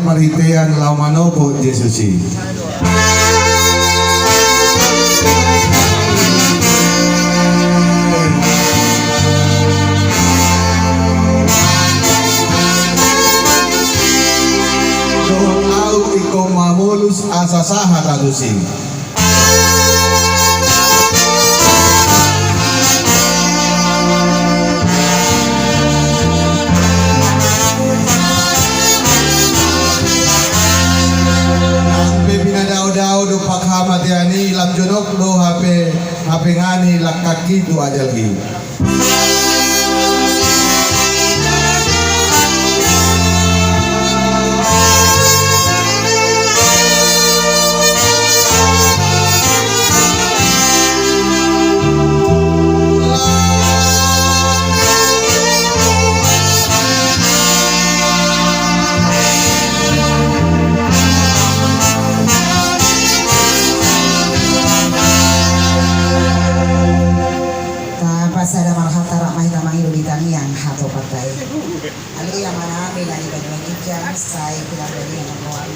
Maria Maritean Laumanopo Jesusi. Doau iko mamulus asasaha kalusi. Do pakhamat yani lam jonok do HP ngani lakaki do ajal gi. Pasada marhatara mahita mangilulitang yang hato patay. Ali yang mana ambil dari bagian ijam, saya tidak beri yang menguang.